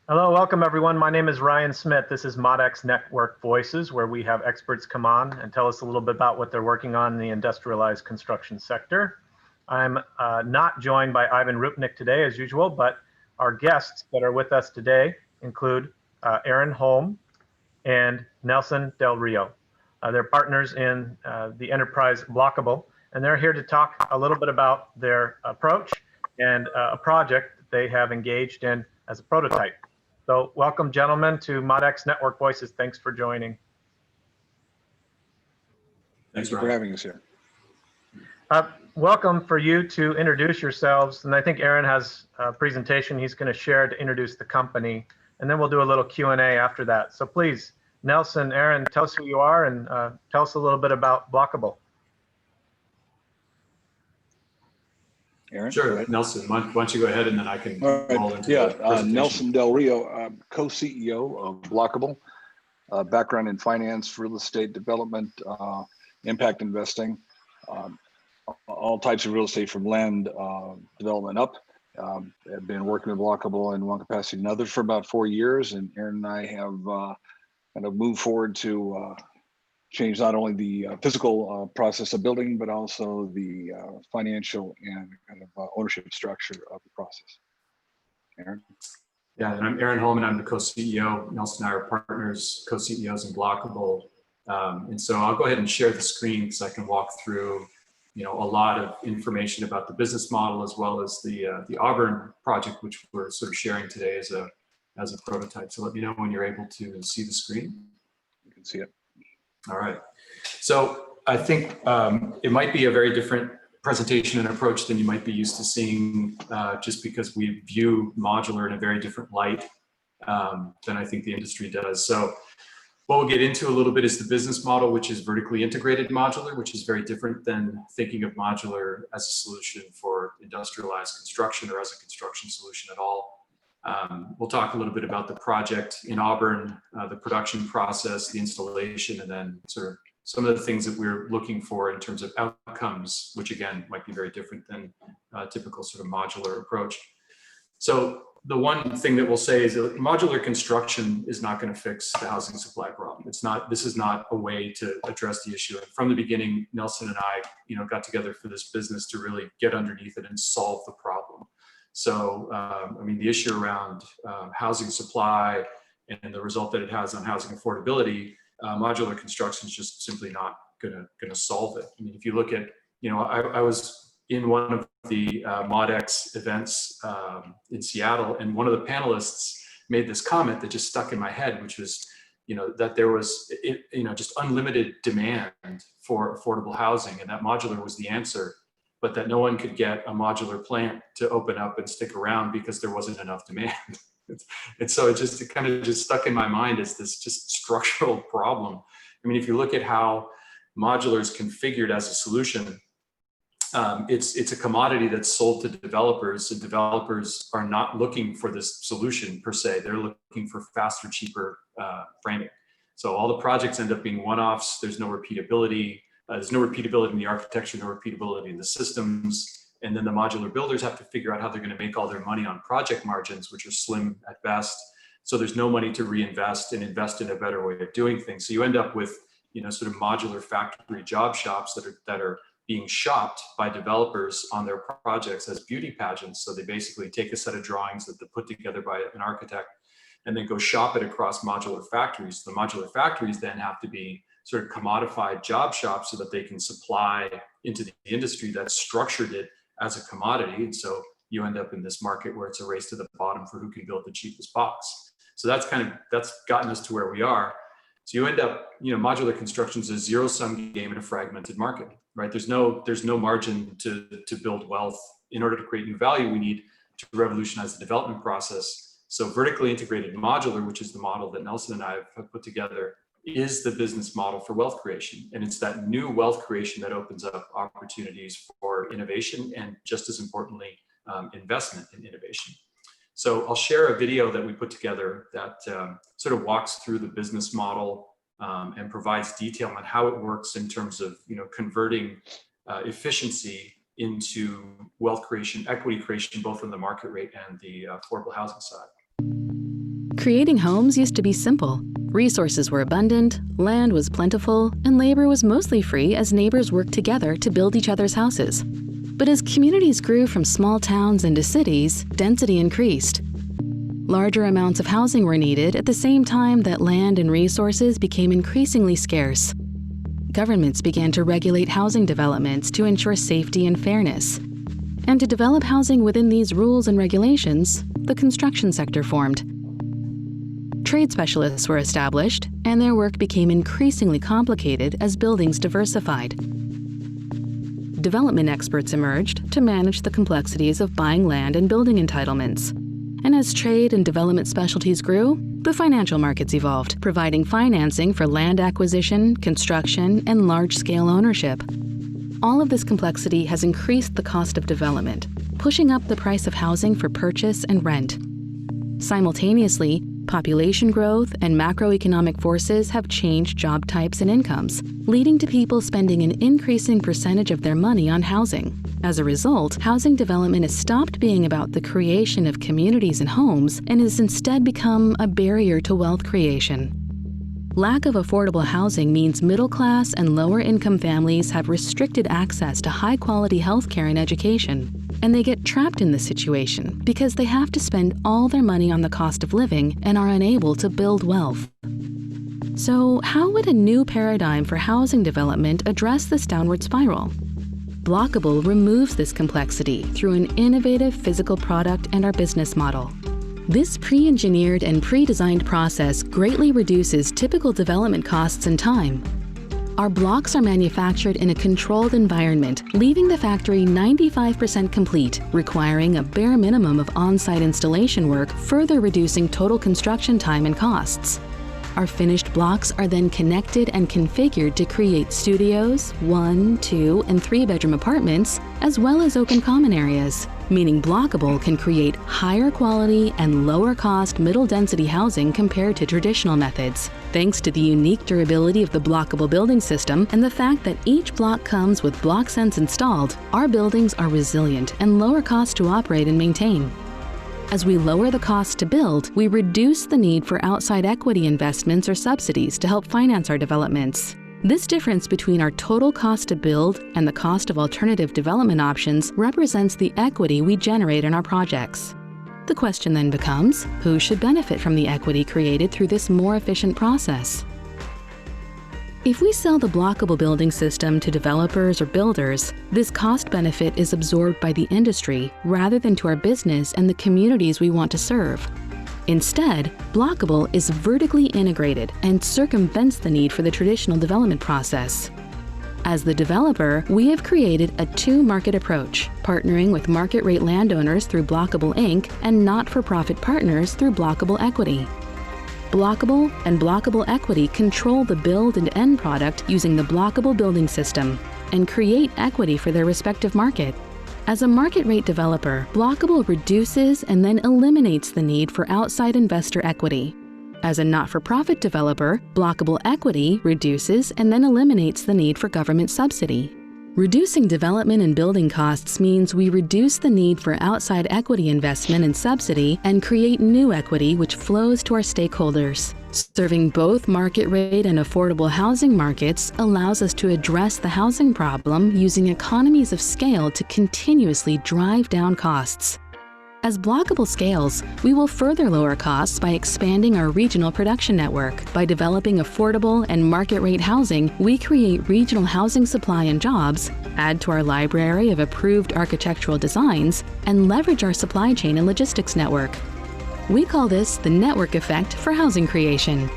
Hello, welcome everyone. My name is Ryan Smith. This is ModX Network Voices, where we have experts come on and tell us a little bit about what they're working on in the industrialized construction sector. I'm not joined by Ivan Rupnik today, as usual, but our guests that are with us today include Aaron Holm and Nelson Del Rio. They're partners in the enterprise Blokable, and they're here to talk a little bit about their approach and a project that they have engaged in as a prototype. So welcome, gentlemen, to ModX Network Voices. Thanks for joining. Thanks for having us here. Welcome for you to introduce yourselves. And I think Aaron has a presentation he's going to share to introduce the company. And then we'll do a little Q&A after that. So please, Nelson, Aaron, tell us who you are and tell us a little bit about Blokable. Aaron? Sure, Nelson, why don't you go ahead and then I can roll into the presentation. Nelson Del Rio, co-CEO of Blokable, background in finance, real estate development, impact investing, all types of real estate from land development up. I've been working with Blokable in one capacity and another for about 4 years, and Aaron and I have kind of moved forward to change not only the physical process of building, but also the financial and kind of ownership structure of the process. Aaron? Yeah, and I'm Aaron Holm, and I'm the co-CEO. Nelson and I are partners, co-CEOs in Blokable. And so I'll go ahead and share the screen because I can walk through, a lot of information about the business model as well as the Auburn project, which we're sort of sharing today as a prototype. So let me know when you're able to see the screen. You can see it. All right. So I think it might be a very different presentation and approach than you might be used to seeing, just because we view modular in a very different light than I think the industry does. So what we'll get into a little bit is the business model, which is vertically integrated modular, which is very different than thinking of modular as a solution for industrialized construction or as a construction solution at all. We'll talk a little bit about the project in Auburn, the production process, the installation, and then sort of some of the things that we're looking for in terms of outcomes, which again might be very different than a typical sort of modular approach. So the one thing that we'll say is that modular construction is not going to fix the housing supply problem. This is not a way to address the issue. And from the beginning, Nelson and I, got together for this business to really get underneath it and solve the problem. So, the issue around housing supply and the result that it has on housing affordability, modular construction is just simply not gonna solve it. I mean, if you look at, I was in one of the ModX events in Seattle, and one of the panelists made this comment that just stuck in my head, which was, that there was, just unlimited demand for affordable housing, and that modular was the answer, but that no one could get a modular plant to open up and stick around because there wasn't enough demand. And so it kind of stuck in my mind as this just structural problem. I mean, if you look at how modular is configured as a solution, it's a commodity that's sold to developers, and developers are not looking for this solution per se. They're looking for faster, cheaper framing. So all the projects end up being one-offs. There's no repeatability. There's no repeatability in the architecture, no repeatability in the systems. And then the modular builders have to figure out how they're going to make all their money on project margins, which are slim at best. So there's no money to reinvest and invest in a better way of doing things. So you end up with, sort of modular factory job shops that are being shopped by developers on their projects as beauty pageants. So they basically take a set of drawings that they're put together by an architect and then go shop it across modular factories. The modular factories then have to be sort of commodified job shops so that they can supply into the industry that's structured it as a commodity. And so you end up in this market where it's a race to the bottom for who can build the cheapest box. So that's gotten us to where we are. So you end up, modular construction is a zero-sum game in a fragmented market, right? There's no margin to build wealth. In order to create new value, we need to revolutionize the development process. So vertically integrated modular, which is the model that Nelson and I have put together, is the business model for wealth creation. And it's that new wealth creation that opens up opportunities for innovation and, just as importantly, investment in innovation. So I'll share a video that we put together that sort of walks through the business model and provides detail on how it works in terms of converting efficiency into wealth creation, equity creation, both on the market rate and the affordable housing side. Creating homes used to be simple. Resources were abundant, land was plentiful, and labor was mostly free as neighbors worked together to build each other's houses. But as communities grew from small towns into cities, density increased. Larger amounts of housing were needed at the same time that land and resources became increasingly scarce. Governments began to regulate housing developments to ensure safety and fairness. And to develop housing within these rules and regulations, the construction sector formed. Trade specialists were established, and their work became increasingly complicated as buildings diversified. Development experts emerged to manage the complexities of buying land and building entitlements. And as trade and development specialties grew, the financial markets evolved, providing financing for land acquisition, construction, and large-scale ownership. All of this complexity has increased the cost of development, pushing up the price of housing for purchase and rent. Simultaneously, population growth and macroeconomic forces have changed job types and incomes, leading to people spending an increasing percentage of their money on housing. As a result, housing development has stopped being about the creation of communities and homes and has instead become a barrier to wealth creation. Lack of affordable housing means middle-class and lower-income families have restricted access to high-quality healthcare and education. And they get trapped in this situation because they have to spend all their money on the cost of living and are unable to build wealth. So, how would a new paradigm for housing development address this downward spiral? Blokable removes this complexity through an innovative physical product and our business model. This pre-engineered and pre-designed process greatly reduces typical development costs and time. Our blocks are manufactured in a controlled environment, leaving the factory 95% complete, requiring a bare minimum of on-site installation work, further reducing total construction time and costs. Our finished blocks are then connected and configured to create studios, 1-, 2-, and 3-bedroom apartments, as well as open common areas, meaning Blokable can create higher quality and lower cost middle density housing compared to traditional methods. Thanks to the unique durability of the Blokable Building System and the fact that each block comes with BlockSense installed, our buildings are resilient and lower cost to operate and maintain. As we lower the cost to build, we reduce the need for outside equity investments or subsidies to help finance our developments. This difference between our total cost to build and the cost of alternative development options represents the equity we generate in our projects. The question then becomes, who should benefit from the equity created through this more efficient process? If we sell the Blokable Building System to developers or builders, this cost benefit is absorbed by the industry rather than to our business and the communities we want to serve. Instead, Blokable is vertically integrated and circumvents the need for the traditional development process. As the developer, we have created a two-market approach, partnering with market-rate landowners through Blokable Inc. and not-for-profit partners through Blokable Equity. Blokable and Blokable Equity control the build and end product using the Blokable Building System and create equity for their respective market. As a market-rate developer, Blokable reduces and then eliminates the need for outside investor equity. As a not-for-profit developer, Blokable Equity reduces and then eliminates the need for government subsidy. Reducing development and building costs means we reduce the need for outside equity investment and subsidy and create new equity which flows to our stakeholders. Serving both market rate and affordable housing markets allows us to address the housing problem using economies of scale to continuously drive down costs. As Blokable scales, we will further lower costs by expanding our regional production network. By developing affordable and market-rate housing, we create regional housing supply and jobs, add to our library of approved architectural designs, and leverage our supply chain and logistics network. We call this the network effect for housing creation.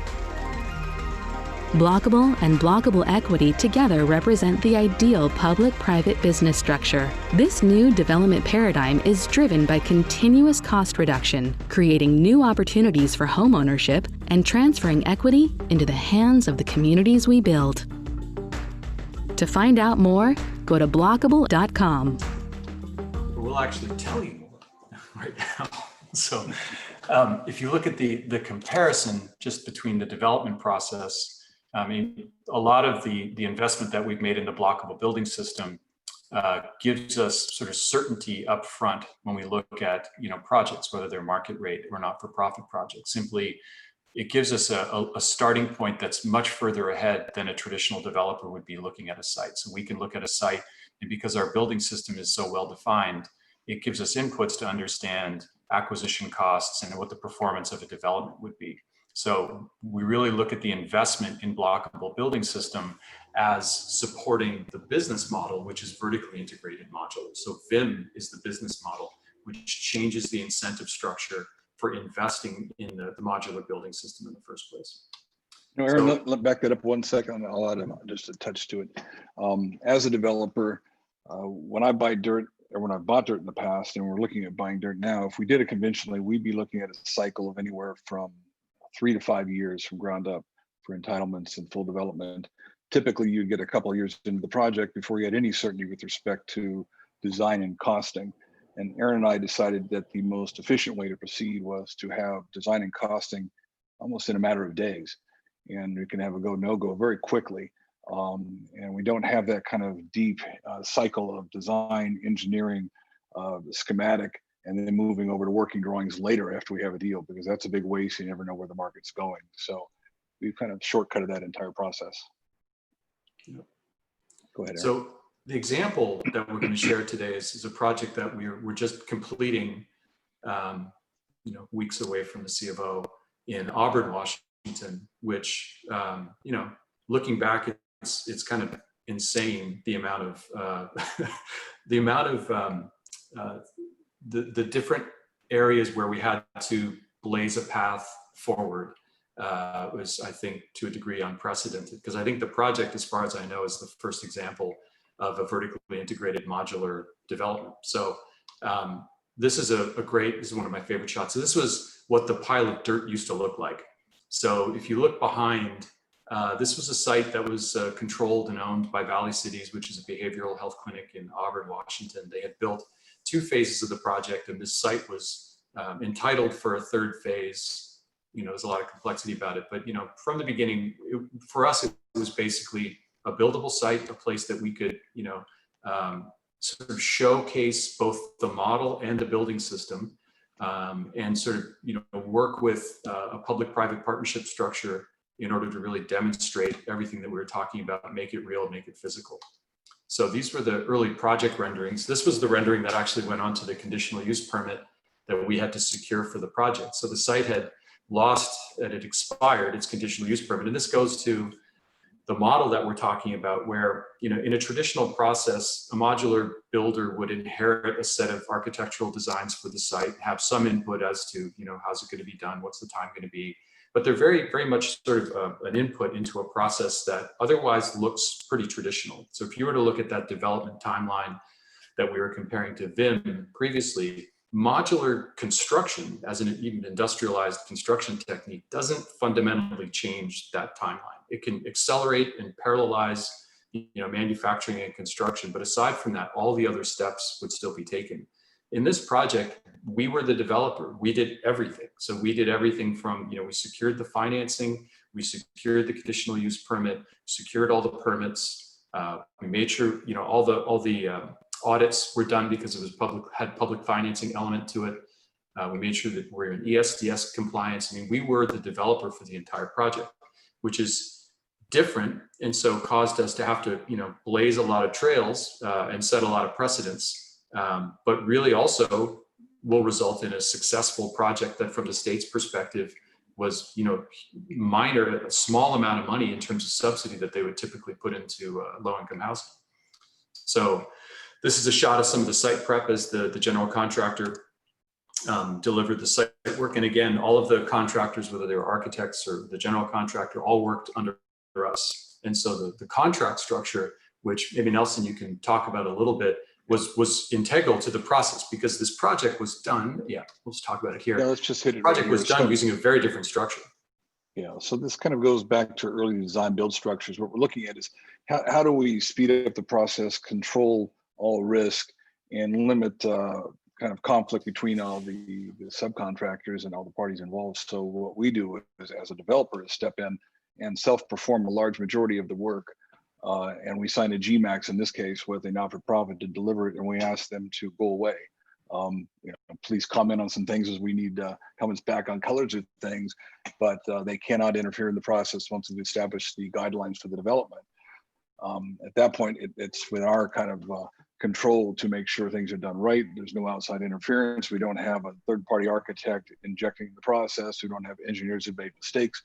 Blokable and Blokable Equity together represent the ideal public-private business structure. This new development paradigm is driven by continuous cost reduction, creating new opportunities for homeownership and transferring equity into the hands of the communities we build. To find out more, go to blokable.com. We'll actually tell you more right now. So if you look at the comparison just between the development process, I mean, a lot of the investment that we've made in the Blokable Building System gives us sort of certainty up front when we look at projects, whether they're market rate or not-for-profit projects. Simply, it gives us a starting point that's much further ahead than a traditional developer would be looking at a site. So we can look at a site, and because our building system is so well defined, it gives us inputs to understand acquisition costs and what the performance of a development would be. So we really look at the investment in Blokable Building System as supporting the business model, which is vertically integrated modular. So VIM is the business model, which changes the incentive structure for investing in the modular building system in the first place. Aaron, let back that up 1 second. I'll add just a touch to it. As a developer, when I buy dirt, or when I bought dirt in the past, and we're looking at buying dirt now, if we did it conventionally, we'd be looking at a cycle of anywhere from 3 to 5 years from ground up for entitlements and full development. Typically, you'd get a couple of years into the project before you had any certainty with respect to design and costing. And Aaron and I decided that the most efficient way to proceed was to have design and costing almost in a matter of days. And we can have a go, no go very quickly. And we don't have that kind of deep cycle of design, engineering, schematic, and then moving over to working drawings later after we have a deal, because that's a big waste. You never know where the market's going. So we've kind of shortcutted that entire process. Yep. Go ahead, Aaron. So the example that we're going to share today is a project that we're just completing, weeks away from the C of O in Auburn, Washington, which, looking back, it's kind of insane the amount of the different areas where we had to blaze a path forward. Was, I think, to a degree unprecedented, because I think the project, as far as I know, is the first example of a vertically integrated modular development. So this is this is one of my favorite shots. So this was what the pile of dirt used to look like. So if you look behind, this was a site that was controlled and owned by Valley Cities, which is a behavioral health clinic in Auburn, Washington. They had built 2 phases of the project, and this site was entitled for a 3rd phase. There's a lot of complexity about it, but from the beginning, for us, it was basically a buildable site, a place that we could, sort of showcase both the model and the building system, and sort of, work with a public-private partnership structure in order to really demonstrate everything that we were talking about, make it real, make it physical. So these were the early project renderings. This was the rendering that actually went on to the conditional use permit that we had to secure for the project. So the site had it expired, its conditional use permit. And this goes to the model that we're talking about, where, in a traditional process, a modular builder would inherit a set of architectural designs for the site, have some input as to, how's it going to be done? What's the time going to be? But they're very, very much sort of an input into a process that otherwise looks pretty traditional. So if you were to look at that development timeline that we were comparing to VIM previously, modular construction as an even industrialized construction technique doesn't fundamentally change that timeline. It can accelerate and parallelize, manufacturing and construction, but aside from that, all the other steps would still be taken. In this project, we were the developer. We did everything. So we did everything from, we secured the financing, we secured the conditional use permit, secured all the permits. We made sure, all the audits were done because it was had public financing element to it. We made sure that we're in ESDS compliance. I mean, we were the developer for the entire project, which is different, and so caused us to have to, blaze a lot of trails and set a lot of precedents, but really also will result in a successful project that, from the state's perspective, was, minor, a small amount of money in terms of subsidy that they would typically put into low-income housing. So this is a shot of some of the site prep as the general contractor delivered the site work. And again, all of the contractors, whether they were architects or the general contractor, all worked under us. And so the contract structure, which maybe Nelson, you can talk about a little bit, was integral to the process, because this project was done. Yeah, let's talk about it here. Yeah, let's just hit it. The project was done using a very different structure. Yeah, so this kind of goes back to early design build structures. What we're looking at is how do we speed up the process, control all risk, and limit kind of conflict between all the subcontractors and all the parties involved. So what we do is, as a developer, is step in and self-perform a large majority of the work and we signed a GMAX in this case with a not-for-profit to deliver it, and we asked them to go away. Please comment on some things as we need comments back on colors of things, but they cannot interfere in the process once we've established the guidelines for the development. At that point, it's with our kind of control to make sure things are done right. There's no outside interference. We don't have a third-party architect injecting the process. We don't have engineers who make mistakes.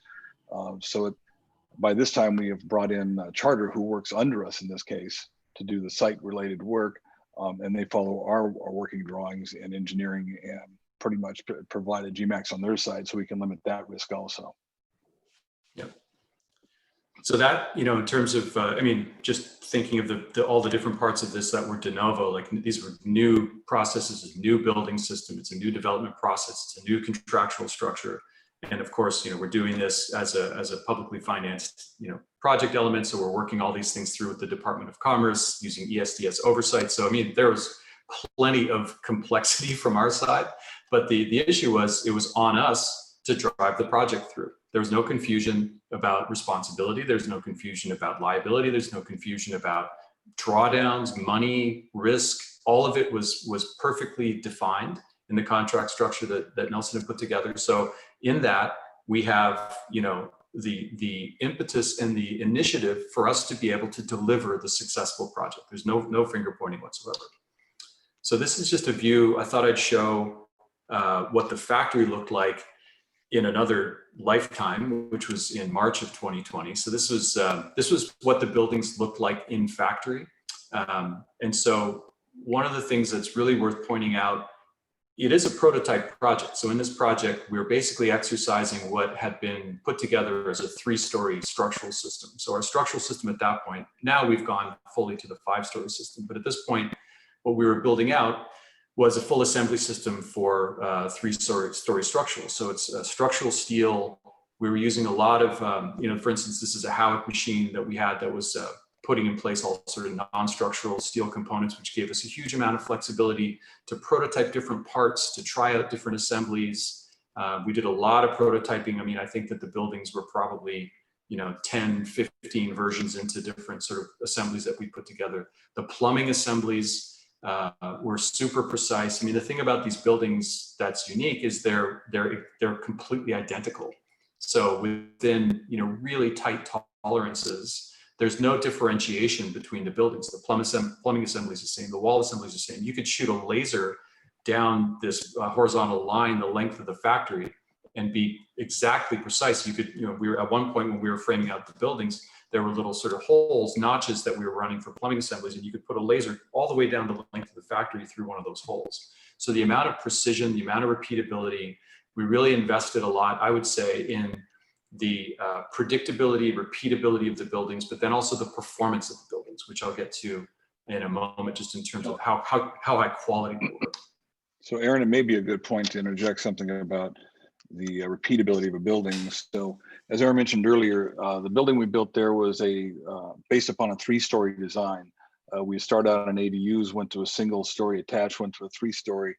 By this time, we have brought in Charter, who works under us in this case, to do the site-related work, and they follow our working drawings and engineering, and pretty much provide a GMAX on their side, so we can limit that risk also. Yep. So that, in terms of, just thinking of all the different parts of this that were de novo, like these were new processes, a new building system, it's a new development process, it's a new contractual structure. And of course, we're doing this as a publicly financed, project element. So we're working all these things through with the Department of Commerce using ESDS oversight. So, there was plenty of complexity from our side, but the issue was, it was on us to drive the project through. There was no confusion about responsibility. There's no confusion about liability. There's no confusion about drawdowns, money, risk. All of it was perfectly defined in the contract structure that Nelson had put together. So in that, we have, the impetus and the initiative for us to be able to deliver the successful project. There's no finger pointing whatsoever. So this is just a view. I thought I'd show what the factory looked like in another lifetime, which was in March of 2020. So this was what the buildings looked like in factory. And so one of the things that's really worth pointing out, it is a prototype project. So in this project, we're basically exercising what had been put together as a 3-story structural system. So our structural system at that point, now we've gone fully to the 5-story system. But at this point, what we were building out was a full assembly system for 3-story structural. So it's structural steel. We were using a lot of, for instance, this is a Howick machine that we had that was putting in place all sort of non-structural steel components, which gave us a huge amount of flexibility to prototype different parts, to try out different assemblies. We did a lot of prototyping. I think that the buildings were probably, 10, 15 versions into different sort of assemblies that we put together. The plumbing assemblies were super precise. The thing about these buildings that's unique is they're completely identical. So within, really tight tolerances, there's no differentiation between the buildings. The plumbing assembly is the same. The wall assembly is the same. You could shoot a laser down this horizontal line, the length of the factory, and be exactly precise. You could, we were at one point when we were framing out the buildings, there were little sort of holes, notches that we were running for plumbing assemblies, and you could put a laser all the way down the length of the factory through one of those holes. So the amount of precision, the amount of repeatability, we really invested a lot, I would say, in the predictability, repeatability of the buildings, but then also the performance of the buildings, which I'll get to in a moment, just in terms of how high quality they were. So Aaron, it may be a good point to interject something about the repeatability of a building. So as Aaron mentioned earlier, the building we built there was based upon a 3-story design. We started out on ADUs, went to a single story attached, went to a 3-story,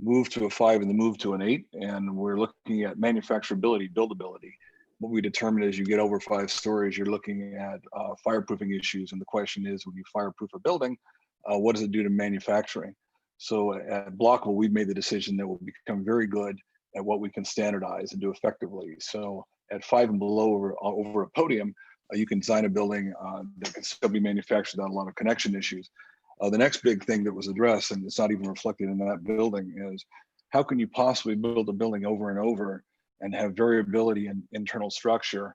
moved to a 5, and then moved to an 8. And we're looking at manufacturability, buildability. What we determined as you get over 5 stories, you're looking at fireproofing issues. And the question is, when you fireproof a building, what does it do to manufacturing? So at Blokable, we've made the decision that we'll become very good at what we can standardize and do effectively. So at 5 and below over a podium, you can design a building that can still be manufactured without a lot of connection issues. The next big thing that was addressed, and it's not even reflected in that building, is how can you possibly build a building over and over and have variability in internal structure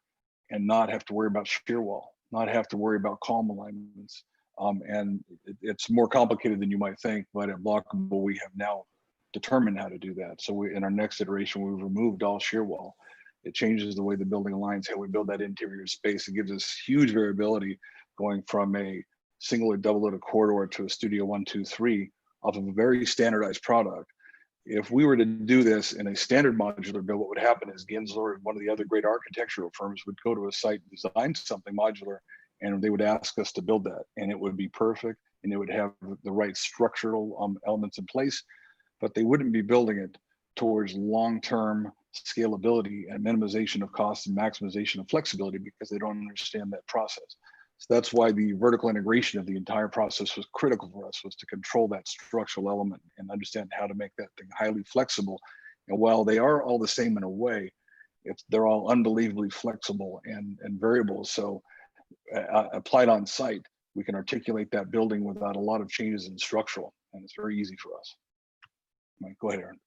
and not have to worry about shear wall, not have to worry about column alignments. And it's more complicated than you might think, but at Blokable, we have now determined how to do that. So in our next iteration, we've removed all shear wall. It changes the way the building aligns, how we build that interior space. It gives us huge variability going from a single or double loaded corridor to a studio 1, 2, 3 off of a very standardized product. If we were to do this in a standard modular build, what would happen is Gensler and one of the other great architectural firms would go to a site, design something modular, and they would ask us to build that, and it would be perfect, and it would have the right structural elements in place, but they wouldn't be building it towards long-term scalability and minimization of cost and maximization of flexibility because they don't understand that process. So that's why the vertical integration of the entire process was critical for us, was to control that structural element and understand how to make that thing highly flexible. And while they are all the same in a way, they're all unbelievably flexible and variable. So applied on site, we can articulate that building without a lot of changes in structural, and it's very easy for us. Go ahead, Aaron.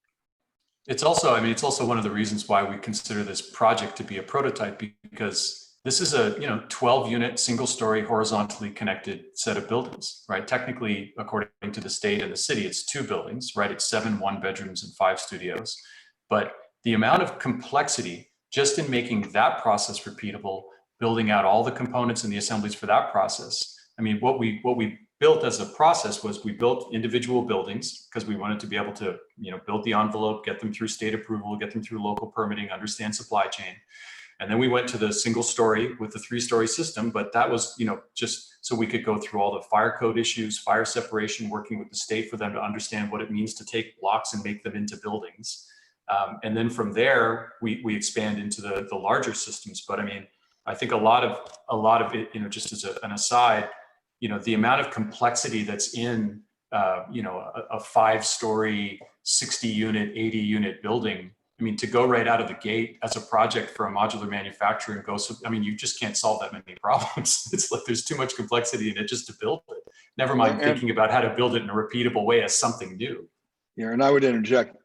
It's also, I mean, it's also one of the reasons why we consider this project to be a prototype, because this is a 12-unit, single-story, horizontally connected set of buildings, right? Technically, according to the state and the city, it's 2 buildings, right? It's 7 one-bedrooms and 5 studios. But the amount of complexity just in making that process repeatable, building out all the components and the assemblies for that process. I mean, what we built as a process was we built individual buildings because we wanted to be able to, build the envelope, get them through state approval, get them through local permitting, understand supply chain. And then we went to the single story with the 3-story system, but that was, just so we could go through all the fire code issues, fire separation, working with the state for them to understand what it means to take blocks and make them into buildings. And then from there, we expand into the larger systems. But I mean, I think a lot of it, just as an aside, the amount of complexity that's in, a 5-story, 60-unit, 80-unit building. I mean, to go right out of the gate as a project for a modular manufacturer and go, I mean, you just can't solve that many problems. It's like there's too much complexity in it just to build it. Never mind thinking about how to build it in a repeatable way as something new. Yeah, and I would interject,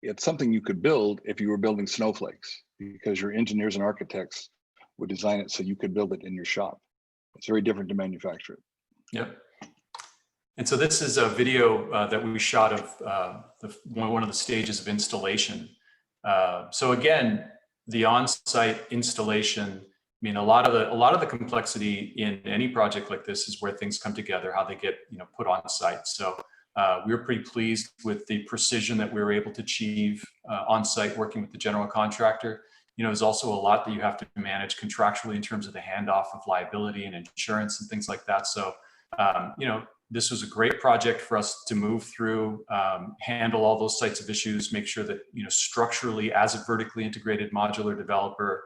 it's something you could build if you were building snowflakes, because your engineers and architects would design it so you could build it in your shop. It's very different to manufacture it. Yep. And so this is a video that we shot of one of the stages of installation. So again, the on-site installation, I mean, a lot of the complexity in any project like this is where things come together, how they get put on site. So we were pretty pleased with the precision that we were able to achieve on site working with the general contractor. There's also a lot that you have to manage contractually in terms of the handoff of liability and insurance and things like that. So this was a great project for us to move through, handle all those types of issues, make sure that, structurally as a vertically integrated modular developer,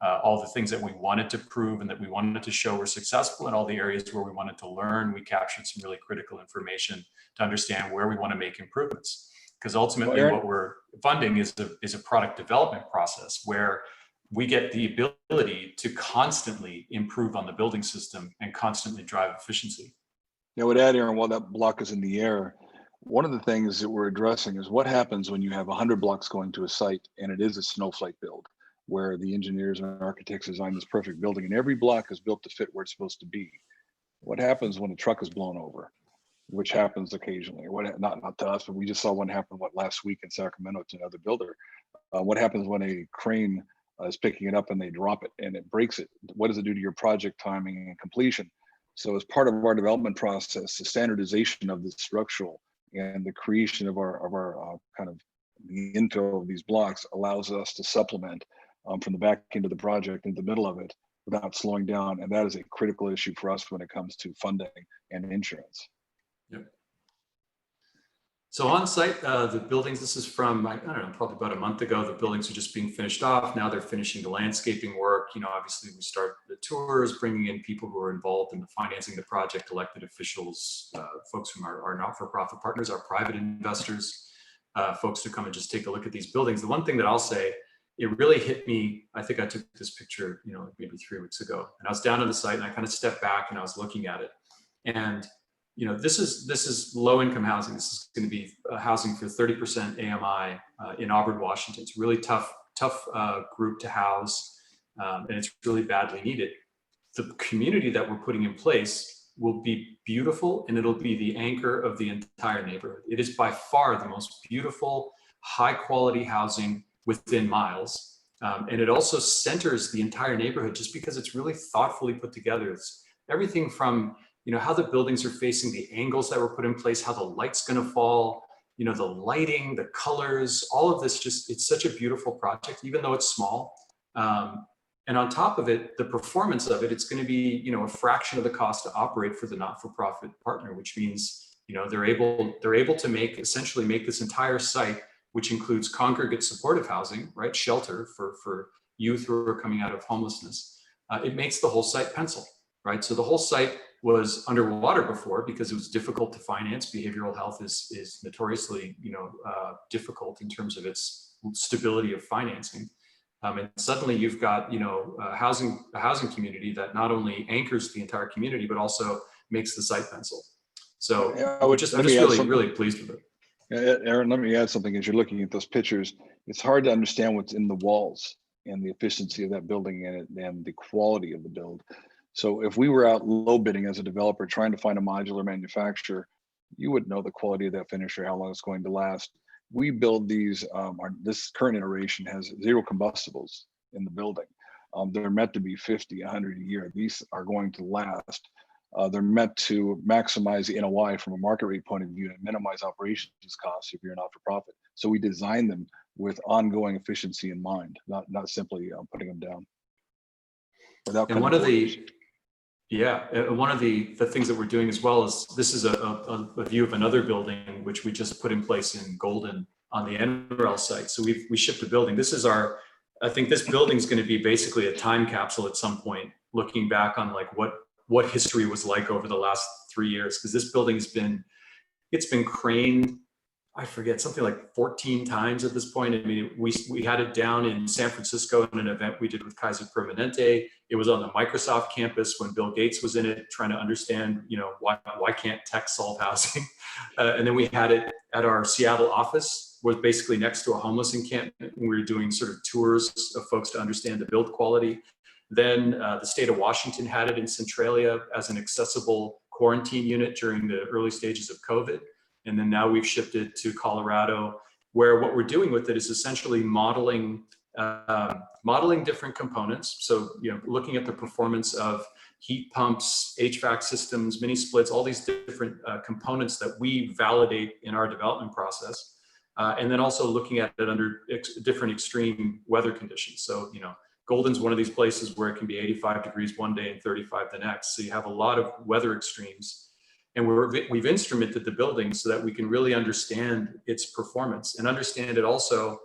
all the things that we wanted to prove and that we wanted to show were successful, and all the areas where we wanted to learn, we captured some really critical information to understand where we want to make improvements. Because ultimately what we're funding is a product development process where we get the ability to constantly improve on the building system and constantly drive efficiency. I would add, Aaron, while that block is in the air, one of the things that we're addressing is what happens when you have 100 blocks going to a site and it is a snowflake build, where the engineers and architects design this perfect building and every block is built to fit where it's supposed to be. What happens when a truck is blown over, which happens occasionally? Not to us, but we just saw one happen last week in Sacramento to another builder. What happens when a crane is picking it up and they drop it and it breaks it? What does it do to your project timing and completion? So as part of our development process, the standardization of the structural and the creation of our kind of the infill of these blocks allows us to supplement from the back end of the project into the middle of it without slowing down. And that is a critical issue for us when it comes to funding and insurance. Yep. So on site, the buildings, this is from, I don't know, probably about a month ago, the buildings are just being finished off. Now they're finishing the landscaping work. Obviously we start the tours, bringing in people who are involved in the financing the project, elected officials, folks from our not-for-profit partners, our private investors, folks to come and just take a look at these buildings. The one thing that I'll say, it really hit me, I think I took this picture, maybe 3 weeks ago, and I was down on the site and I kind of stepped back and I was looking at it. And this is low-income housing. This is going to be housing for 30% AMI in Auburn, Washington. It's a really tough group to house, and it's really badly needed. The community that we're putting in place will be beautiful, and it'll be the anchor of the entire neighborhood. It is by far the most beautiful, high-quality housing within miles, and it also centers the entire neighborhood just because it's really thoughtfully put together. It's everything from how the buildings are facing, the angles that were put in place, how the light's going to fall, the lighting, the colors, all of this, it's such a beautiful project, even though it's small. And on top of it, the performance of it, it's going to be, a fraction of the cost to operate for the not-for-profit partner, which means, they're able to essentially make this entire site, which includes congregate supportive housing, right? Shelter for youth who are coming out of homelessness. It makes the whole site pencil. right? So the whole site was underwater before because it was difficult to finance. Behavioral health is notoriously, difficult in terms of its stability of financing. And suddenly you've got, a housing community that not only anchors the entire community, but also makes the site pencil. So I'm just really pleased with it. Aaron, let me add something. As you're looking at those pictures, it's hard to understand what's in the walls and the efficiency of that building and the quality of the build. So if we were out low bidding as a developer trying to find a modular manufacturer, you wouldn't know the quality of that finish or how long it's going to last. We build these, this current iteration has 0 combustibles in the building. They're meant to be 50, 100 a year. These are going to last. They're meant to maximize the NOI from a market rate point of view and minimize operations costs if you're not for profit. So we design them with ongoing efficiency in mind, not simply putting them down. And one of the things that we're doing as well is, this is a view of another building which we just put in place in Golden on the NREL site. So we shipped a building. This is I think this building is going to be basically a time capsule at some point, looking back on like what history was like over the last 3 years, because this building it's been craned, I forget, something like 14 times at this point. I mean, we had it down in San Francisco in an event we did with Kaiser Permanente. It was on the Microsoft campus when Bill Gates was in it, trying to understand, why can't tech solve housing? And then we had it at our Seattle office, was basically next to a homeless encampment. We were doing sort of tours of folks to understand the build quality. Then the state of Washington had it in Centralia as an accessible quarantine unit during the early stages of COVID. And then now we've shipped it to Colorado, where what we're doing with it is essentially modeling different components. So, looking at the performance of heat pumps, HVAC systems, mini splits, all these different components that we validate in our development process. And then also looking at it under different extreme weather conditions. So, Golden's one of these places where it can be 85 degrees one day and 35 the next. So you have a lot of weather extremes. And we've instrumented the building so that we can really understand its performance and understand it also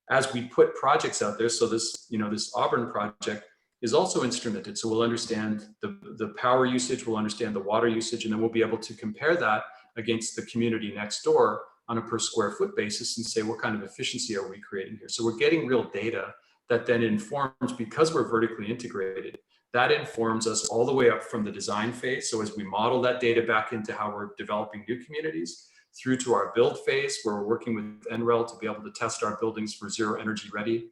as we put projects out there. So this Auburn project is also instrumented. So we'll understand the power usage, we'll understand the water usage, and then we'll be able to compare that against the community next door on a per square foot basis and say, what kind of efficiency are we creating here? So we're getting real data that then informs, because we're vertically integrated, that informs us all the way up from the design phase. So as we model that data back into how we're developing new communities, through to our build phase, where we're working with NREL to be able to test our buildings for zero energy ready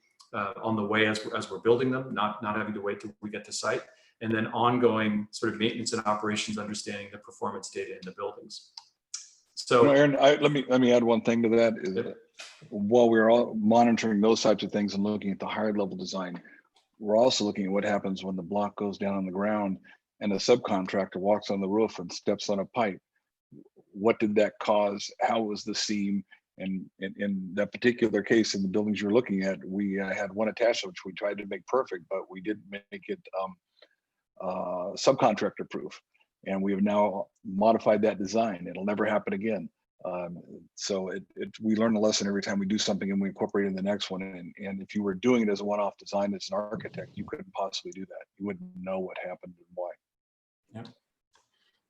on the way as we're building them, not having to wait till we get to site, and then ongoing sort of maintenance and operations, understanding the performance data in the buildings. So, Aaron, let me add one thing to that. Is while we're all monitoring those types of things and looking at the higher level design, we're also looking at what happens when the block goes down on the ground and a subcontractor walks on the roof and steps on a pipe. What did that cause? How was the seam? And in that particular case, in the buildings you're looking at, we had one attachment which we tried to make perfect, but we didn't make it subcontractor proof. And we have now modified that design. It'll never happen again. So we learn a lesson every time we do something and we incorporate it in the next one. And if you were doing it as a one-off design as an architect, you couldn't possibly do that. You wouldn't know what happened and why. Yeah.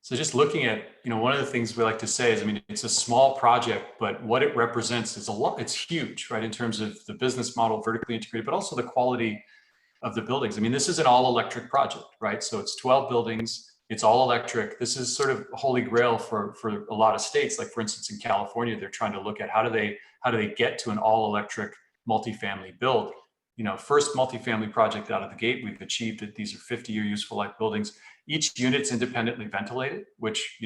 So just looking at, one of the things we like to say is, it's a small project, but what it represents is a lot. It's huge, right? In terms of the business model, vertically integrated, but also the quality of the buildings. This is an all electric project, right? So it's 12 buildings. It's all electric. This is sort of holy grail for a lot of states. Like for instance, in California, they're trying to look at how do they get to an all electric multifamily build. First multifamily project out of the gate, we've achieved it. These are 50-year useful life buildings. Each unit's independently ventilated, which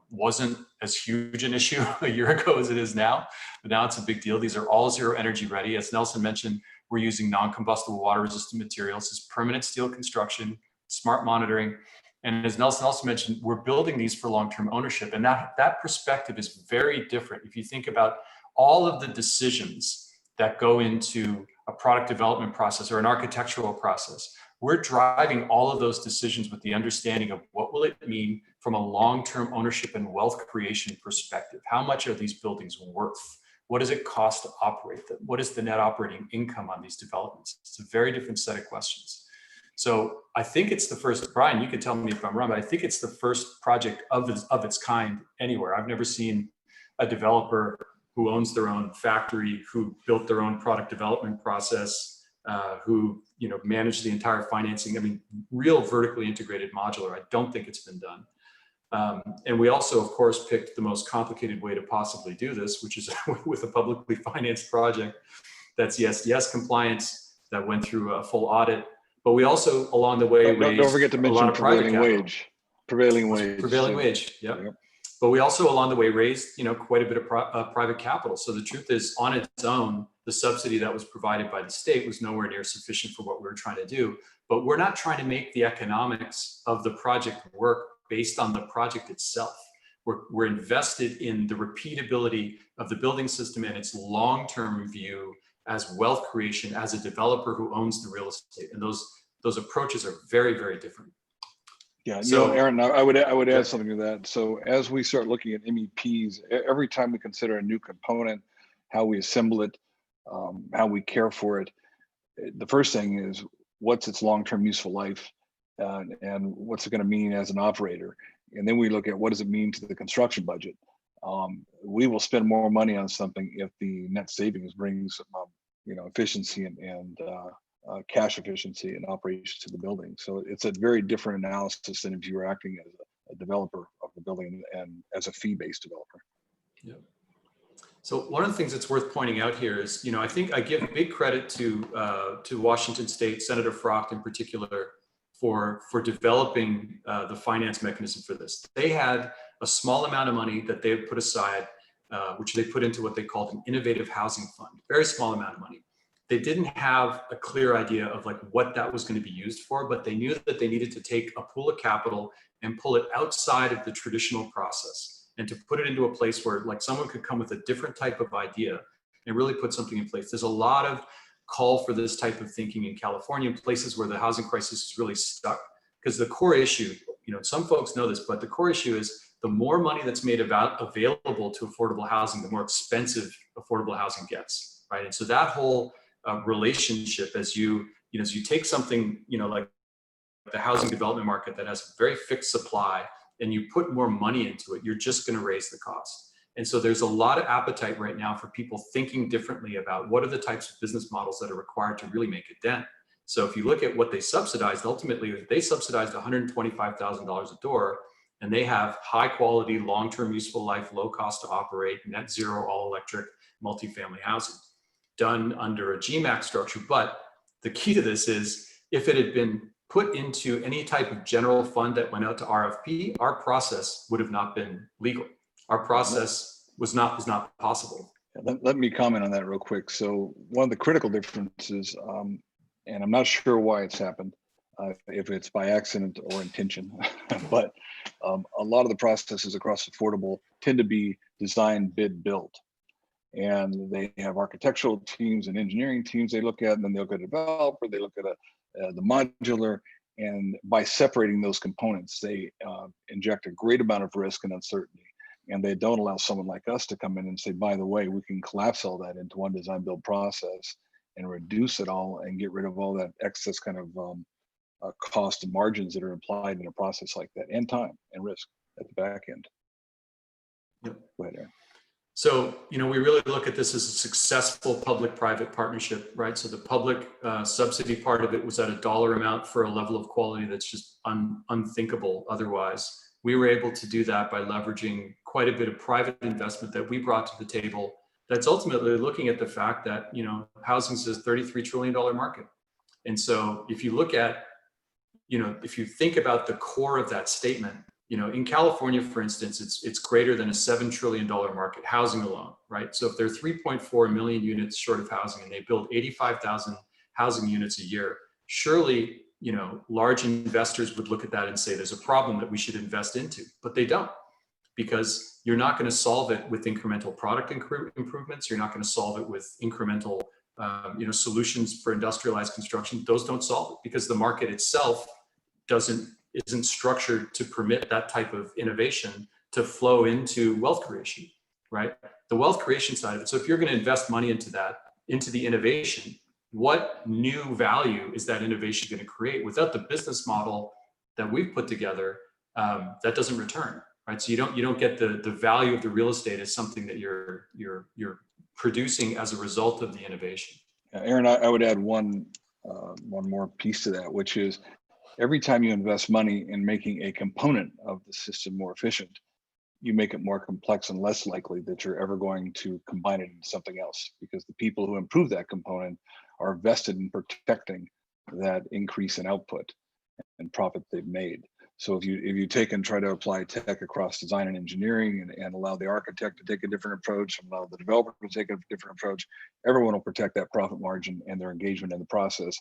wasn't as huge an issue a year ago as it is now, but now it's a big deal. These are all zero energy ready. As Nelson mentioned, we're using non-combustible water resistant materials. This is permanent steel construction, smart monitoring. And as Nelson also mentioned, we're building these for long-term ownership. And that perspective is very different. If you think about all of the decisions that go into a product development process or an architectural process, we're driving all of those decisions with the understanding of what will it mean from a long-term ownership and wealth creation perspective. How much are these buildings worth? What does it cost to operate them? What is the net operating income on these developments? It's a very different set of questions. So I think it's the first, Brian, you can tell me if I'm wrong, but I think it's the first project of its kind anywhere. I've never seen a developer who owns their own factory, who built their own product development process, who managed the entire financing. I mean, real vertically integrated modular. I don't think it's been done. And we also, of course, picked the most complicated way to possibly do this, which is with a publicly financed project that's the SDS compliance that went through a full audit. But we also, along the way, don't forget to mention prevailing wage. Prevailing wage. Yep. But we also, along the way, raised quite a bit of private capital. So the truth is, on its own, the subsidy that was provided by the state was nowhere near sufficient for what we were trying to do. But we're not trying to make the economics of the project work based on the project itself. We're invested in the repeatability of the building system and its long-term view as wealth creation, as a developer who owns the real estate. And those approaches are very, very different. Yeah, so Aaron, I would add something to that. So as we start looking at MEPs, every time we consider a new component, how we assemble it, how we care for it, the first thing is what's its long-term useful life, and what's it going to mean as an operator. And then we look at what does it mean to the construction budget. We will spend more money on something if the net savings brings efficiency and cash efficiency and operations to the building. So it's a very different analysis than if you were acting as a developer of the building and as a fee-based developer. Yeah. So one of the things that's worth pointing out here is, I think I give big credit to Washington State, Senator Frocht in particular, for developing the finance mechanism for this. They had a small amount of money that they had put aside, which they put into what they called an innovative housing fund, very small amount of money. They didn't have a clear idea of what that was going to be used for, but they knew that they needed to take a pool of capital and pull it outside of the traditional process and to put it into a place where someone could come with a different type of idea and really put something in place. There's a lot of call for this type of thinking in California, in places where the housing crisis is really stuck, because the core issue, some folks know this, but the core issue is the more money that's made available to affordable housing, the more expensive affordable housing gets, right? And so that whole relationship, as you take something, like the housing development market that has a very fixed supply, and you put more money into it, you're just going to raise the cost. And so there's a lot of appetite right now for people thinking differently about what are the types of business models that are required to really make a dent. So if you look at what they subsidized, ultimately they subsidized $125,000 a door, and they have high quality, long-term useful life, low cost to operate, net zero, all electric, multifamily housing done under a GMAC structure. But the key to this is, if it had been put into any type of general fund that went out to RFP, our process would have not been legal. Our process was not possible. Let me comment on that real quick. So one of the critical differences, and I'm not sure why it's happened, if it's by accident or intention, but a lot of the processes across affordable tend to be design, bid, build. And they have architectural teams and engineering teams they look at, and then they'll look at a developer, they look at the modular, and by separating those components, they inject a great amount of risk and uncertainty. And they don't allow someone like us to come in and say, by the way, we can collapse all that into one design build process and reduce it all and get rid of all that excess kind of cost and margins that are implied in a process like that, and time and risk at the back end. Yep. Go ahead, Aaron. So, we really look at this as a successful public-private partnership, right? So the public subsidy part of it was at a dollar amount for a level of quality that's just unthinkable otherwise. We were able to do that by leveraging quite a bit of private investment that we brought to the table, that's ultimately looking at the fact that, housing is a $33 trillion market. And so if you look at, if you think about the core of that statement, in California, for instance, it's greater than a $7 trillion market, housing alone, right? So if there are 3.4 million units short of housing and they build 85,000 housing units a year, surely, large investors would look at that and say, there's a problem that we should invest into, but they don't, because you're not going to solve it with incremental product improvements. You're not going to solve it with incremental, solutions for industrialized construction. Those don't solve it, because the market itself isn't structured to permit that type of innovation to flow into wealth creation, right? The wealth creation side of it. So if you're going to invest money into that, into the innovation, what new value is that innovation going to create? Without the business model that we've put together, that doesn't return, right? So you don't get the value of the real estate as something that you're producing as a result of the innovation. Aaron, I would add one more piece to that, which is every time you invest money in making a component of the system more efficient, you make it more complex and less likely that you're ever going to combine it into something else, because the people who improve that component are vested in protecting that increase in output and profit they've made. So if you take and try to apply tech across design and engineering and allow the architect to take a different approach, and allow the developer to take a different approach, everyone will protect that profit margin and their engagement in the process.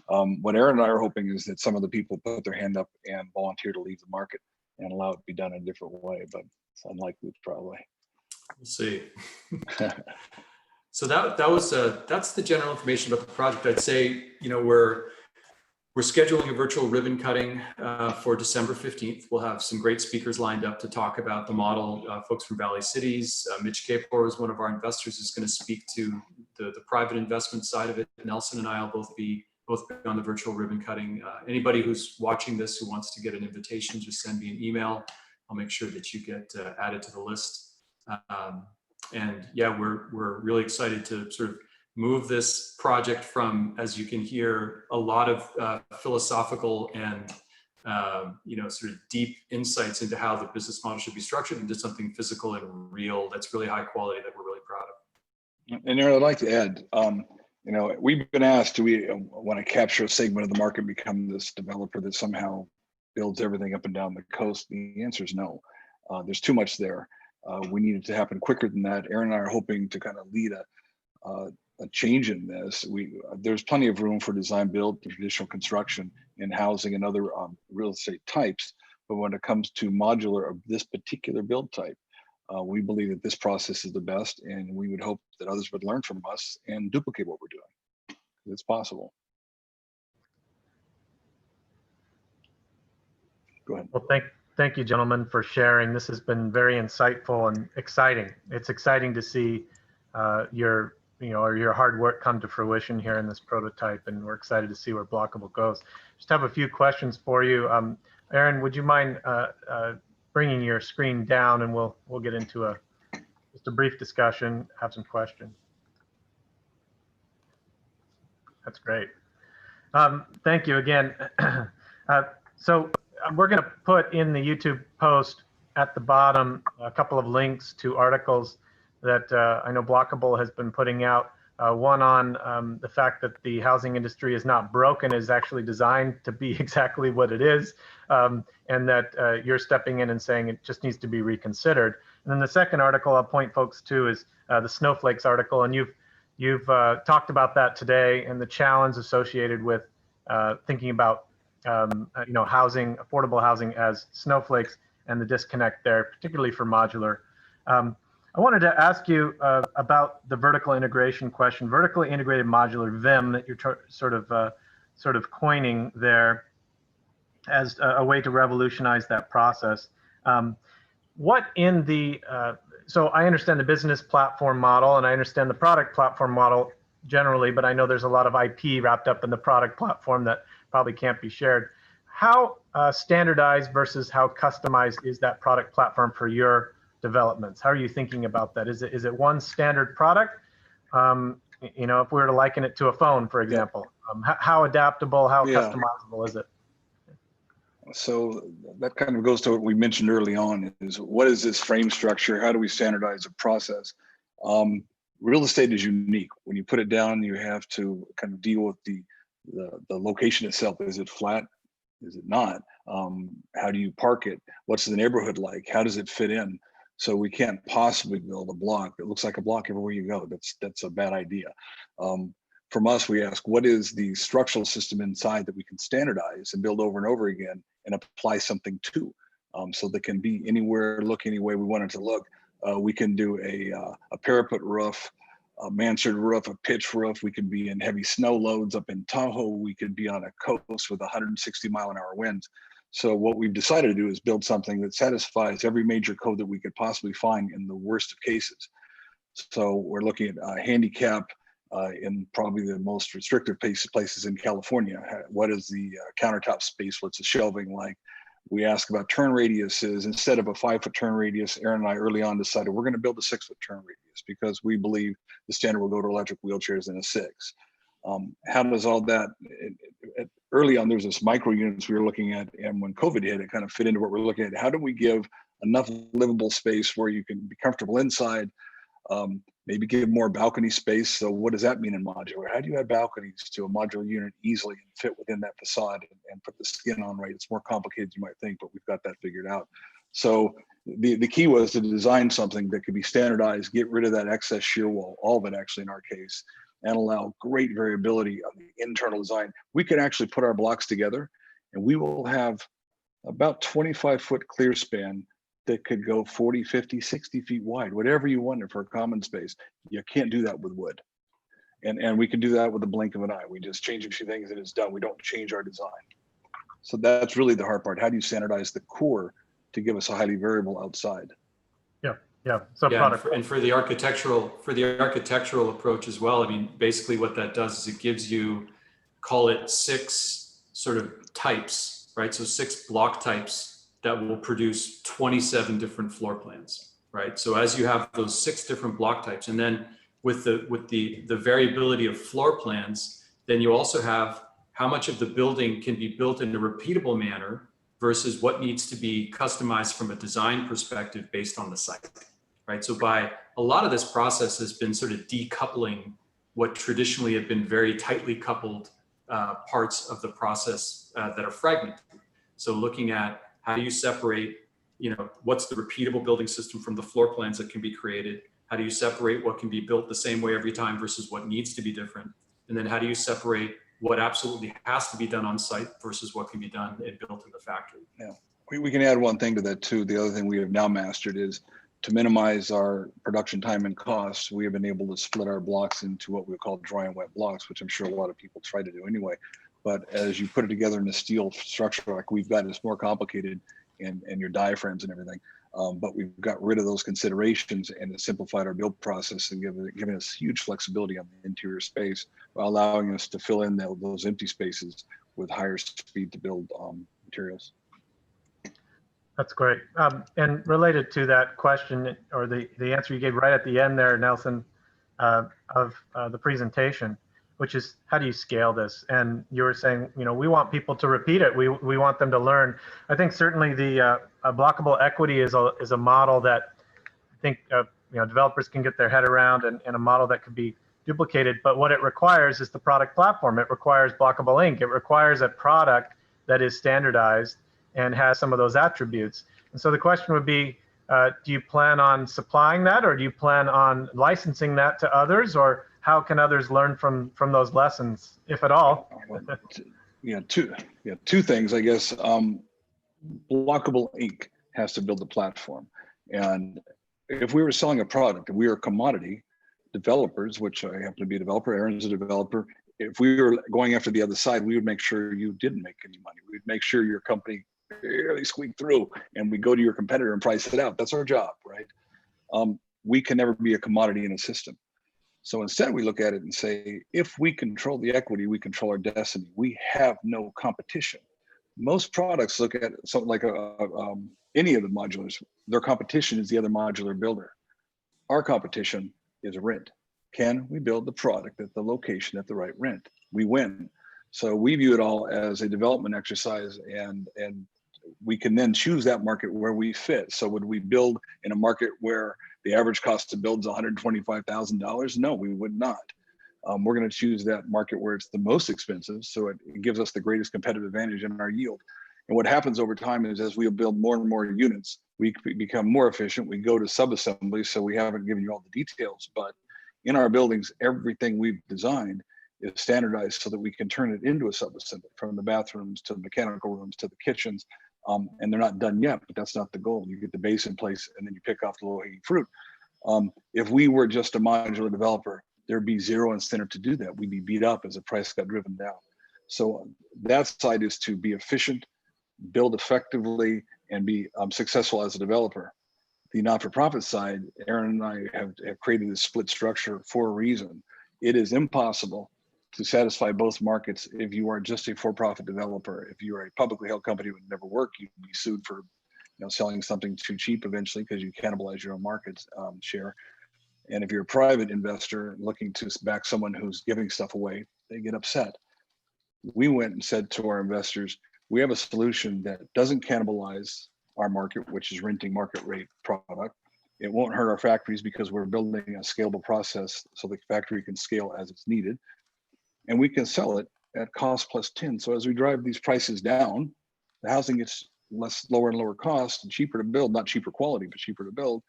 What Aaron and I are hoping is that some of the people put their hand up and volunteer to leave the market and allow it to be done in a different way, but it's unlikely probably. We'll see. So that's the general information about the project. I'd say, we're scheduling a virtual ribbon cutting for December 15th. We'll have some great speakers lined up to talk about the model. Folks from Valley Cities, Mitch Kapor is one of our investors, is going to speak to the private investment side of it. Nelson and I will both be on the virtual ribbon cutting. Anybody who's watching this who wants to get an invitation, just send me an email. I'll make sure that you get added to the list. And yeah, we're really excited to sort of move this project from, as you can hear, a lot of philosophical and sort of deep insights into how the business model should be structured, into something physical and real that's really high quality that we're really proud of. And Aaron, I'd like to add, we've been asked, do we want to capture a segment of the market, become this developer that somehow builds everything up and down the coast? The answer is no. There's too much there. We need it to happen quicker than that. Aaron and I are hoping to kind of lead a change in this. There's plenty of room for design build, traditional construction, in housing and other real estate types. But when it comes to modular of this particular build type, we believe that this process is the best, and we would hope that others would learn from us and duplicate what we're doing. It's possible. Go ahead. Well, thank you, gentlemen, for sharing. This has been very insightful and exciting. It's exciting to see your hard work come to fruition here in this prototype, and we're excited to see where Blokable goes. Just have a few questions for you. Aaron, would you mind bringing your screen down, and we'll get into just a brief discussion, have some questions. That's great. Thank you again. So we're going to put in the YouTube post at the bottom a couple of links to articles that I know Blokable has been putting out. One on the fact that the housing industry is not broken, is actually designed to be exactly what it is, and that you're stepping in and saying it just needs to be reconsidered. And then the second article I'll point folks to is the snowflakes article, and you've talked about that today and the challenge associated with thinking about housing, affordable housing as snowflakes, and the disconnect there, particularly for modular. I wanted to ask you about the vertical integration question, vertically integrated modular VIM, that you're sort of coining there as a way to revolutionize that process. What in the so I understand the business platform model, and I understand the product platform model generally, but I know there's a lot of IP wrapped up in the product platform that probably can't be shared. How standardized versus how customized is that product platform for your developments? How are you thinking about that? Is it one standard product? If we were to liken it to a phone, for example, how adaptable, how customizable is it? So that kind of goes to what we mentioned early on, is what is this frame structure? How do we standardize a process? Real estate is unique. When you put it down, you have to kind of deal with the location itself. Is it flat? Is it not? How do you park it? What's the neighborhood like? How does it fit in? So we can't possibly build a block that looks like a block everywhere you go. That's a bad idea. From us, we ask, what is the structural system inside that we can standardize and build over and over again and apply something to, so that can be anywhere, look any way we want it to look. We can do a parapet roof, a mansard roof, a pitch roof. We can be in heavy snow loads up in Tahoe. We could be on a coast with 160-mile-an-hour winds. So what we've decided to do is build something that satisfies every major code that we could possibly find in the worst of cases. So we're looking at handicap, in probably the most restrictive places in California. What is the countertop space? What's the shelving like? We ask about turn radiuses. Instead of a 5-foot turn radius, Aaron and I early on decided we're going to build a 6-foot turn radius because we believe the standard will go to electric wheelchairs in a 6. How does all that, early on, there was this micro units we were looking at, and when COVID hit, it kind of fit into what we're looking at. How do we give enough livable space where you can be comfortable inside, maybe give more balcony space? So what does that mean in modular? How do you add balconies to a modular unit easily and fit within that facade and put the skin on right? It's more complicated than you might think, but we've got that figured out. So the key was to design something that could be standardized, get rid of that excess shear wall, all of it actually in our case, and allow great variability on the internal design. We can actually put our blocks together and we will have about 25-foot clear span that could go 40, 50, 60 feet wide, whatever you wanted for a common space. You can't do that with wood. And we can do that with the blink of an eye. We just change a few things and it's done. We don't change our design. So that's really the hard part. How do you standardize the core to give us a highly variable outside? Yeah. So Yeah, product. and for the architectural approach as well, I mean, basically what that does is it gives you, call it 6 sort of types, right? So 6 block types that will produce 27 different floor plans, right? So as you have those 6 different block types, and then with the variability of floor plans, then you also have how much of the building can be built in a repeatable manner versus what needs to be customized from a design perspective based on the site. Right. So by a lot of this process has been sort of decoupling what traditionally have been very tightly coupled parts of the process that are fragmented. So looking at how do you separate, what's the repeatable building system from the floor plans that can be created? How do you separate what can be built the same way every time versus what needs to be different? And then how do you separate what absolutely has to be done on site versus what can be done and built in the factory? Yeah, we can add one thing to that too. The other thing we have now mastered is to minimize our production time and costs, we have been able to split our blocks into what we call dry and wet blocks, which I'm sure a lot of people try to do anyway. But as you put it together in a steel structure like we've got, it's more complicated and your diaphragms and everything. But we've got rid of those considerations and it simplified our build process and giving us huge flexibility on the interior space while allowing us to fill in those empty spaces with higher speed to build materials. That's great. And related to that question or the answer you gave right at the end there, Nelson, of the presentation, which is how do you scale this? And you were saying, we want people to repeat it. We want them to learn. I think certainly the blockable equity is a model that I think developers can get their head around and a model that could be duplicated. But what it requires is the product platform. It requires blockable ink. It requires a product that is standardized and has some of those attributes. And so the question would be, do you plan on supplying that, or do you plan on licensing that to others, or how can others learn from those lessons, if at all? Two things, I guess. Blockable ink has to build the platform. And if we were selling a product, if we were a commodity, developers, which I happen to be a developer, Aaron's a developer, if we were going after the other side, we would make sure you didn't make any money. We'd make sure your company barely squeaked through, and we go to your competitor and price it out. That's our job, right? We can never be a commodity in a system. So instead we look at it and say, if we control the equity, we control our destiny. We have no competition. Most products look at something like any of the modulars, their competition is the other modular builder. Our competition is rent. Can we build the product at the location at the right rent? We win. So we view it all as a development exercise, and we can then choose that market where we fit. So would we build in a market where the average cost to build is $125,000? No, we would not. We're going to choose that market where it's the most expensive, so it gives us the greatest competitive advantage in our yield. And what happens over time is as we build more and more units, we become more efficient. We go to sub-assemblies, so we haven't given you all the details, but in our buildings, everything we've designed is standardized so that we can turn it into a sub-assembly, from the bathrooms to the mechanical rooms to the kitchens. And they're not done yet, but that's not the goal. You get the base in place and then you pick off the low-hanging fruit. If we were just a modular developer, there'd be zero incentive to do that. We'd be beat up as the price got driven down. So that side is to be efficient, build effectively, and be successful as a developer. The not-for-profit side, Aaron and I have created this split structure for a reason. it is impossible to satisfy both markets if you are just a for-profit developer. If you are a publicly held company, it would never work. You'd be sued for selling something too cheap eventually because you cannibalize your own market share. And if you're a private investor looking to back someone who's giving stuff away, they get upset. We went and said to our investors, we have a solution that doesn't cannibalize our market, which is renting market rate product. It won't hurt our factories because we're building a scalable process so the factory can scale as it's needed. And we can sell it at cost plus 10. So as we drive these prices down, the housing gets lower and lower cost and cheaper to build, not cheaper quality, but cheaper to build.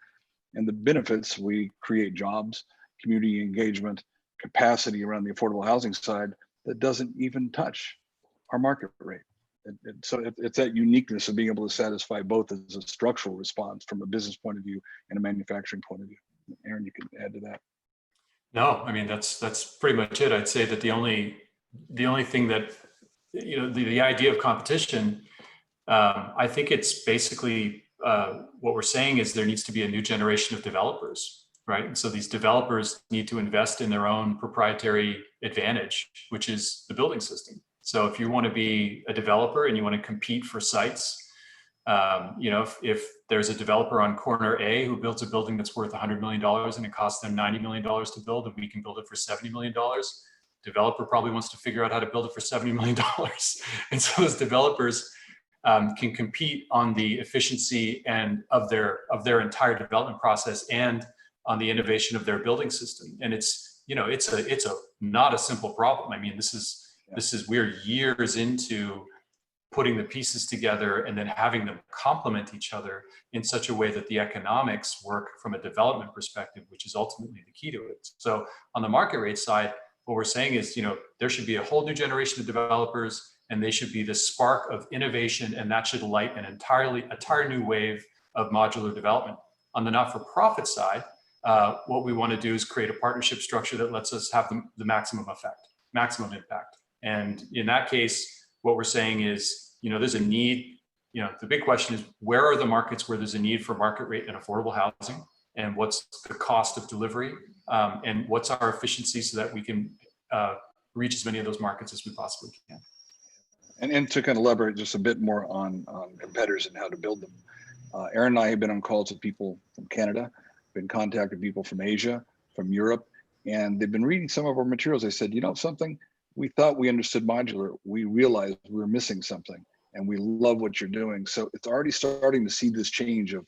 And the benefits, we create jobs, community engagement, capacity around the affordable housing side that doesn't even touch our market rate. So it's that uniqueness of being able to satisfy both as a structural response from a business point of view and a manufacturing point of view. Aaron, you can add to that. No, I mean, that's pretty much it. I'd say that the only thing that, the idea of competition, I think it's basically what we're saying is there needs to be a new generation of developers, right? And so these developers need to invest in their own proprietary advantage, which is the building system. So if you want to be a developer and you want to compete for sites, if there's a developer on corner A who builds a building that's worth $100 million and it costs them $90 million to build, and we can build it for $70 million, developer probably wants to figure out how to build it for $70 million. And so those developers can compete on the efficiency and of their entire development process and on the innovation of their building system. And it's not a simple problem. I mean, we're years into putting the pieces together and then having them complement each other in such a way that the economics work from a development perspective, which is ultimately the key to it. So on the market rate side, what we're saying is, there should be a whole new generation of developers, and they should be the spark of innovation, and that should light an entire new wave of modular development. On the not-for-profit side, what we want to do is create a partnership structure that lets us have the maximum effect, maximum impact. And in that case, what we're saying is, there's a need, the big question is, where are the markets where there's a need for market rate and affordable housing? And what's the cost of delivery? And what's our efficiency so that we can reach as many of those markets as we possibly can? And to kind of elaborate just a bit more on competitors and how to build them. Aaron and I have been on calls with people from Canada, been contacted people from Asia, from Europe, and they've been reading some of our materials. They said, something, we thought we understood modular. We realized we were missing something, and we love what you're doing. So it's already starting to see this change of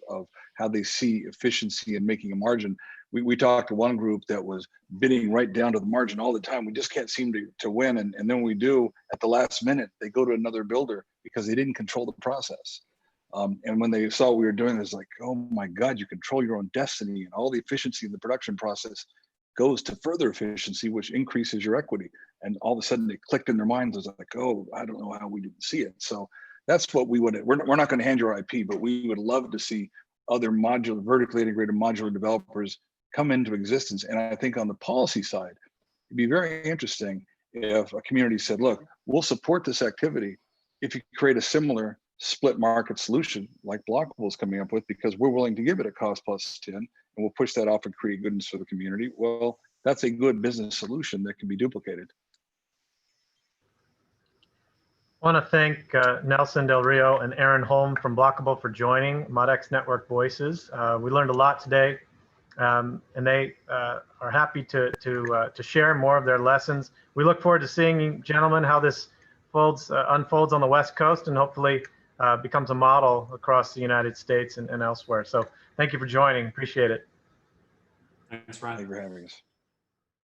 how they see efficiency and making a margin. We talked to one group that was bidding right down to the margin all the time. We just can't seem to win. And then when we do, at the last minute, they go to another builder because they didn't control the process. And when they saw what we were doing, it was like, oh my God, you control your own destiny, and all the efficiency in the production process goes to further efficiency, which increases your equity. And all of a sudden it clicked in their minds. It was like, oh, I don't know how we didn't see it. So that's what we're not going to hand your IP, but we would love to see other vertically integrated modular developers come into existence. And I think on the policy side, it'd be very interesting if a community said, look, we'll support this activity if you create a similar split market solution like Blokable is coming up with, because we're willing to give it a cost plus 10, and we'll push that off and create goodness for the community. Well, that's a good business solution that can be duplicated. I want to thank Nelson Del Rio and Aaron Holm from Blokable for joining Modex Network Voices. We learned a lot today, and they are happy to share more of their lessons. We look forward to seeing, gentlemen, how this unfolds on the West Coast, and hopefully becomes a model across the United States and elsewhere. So thank you for joining. Appreciate it. Thanks, Ryan. Thank you for having us.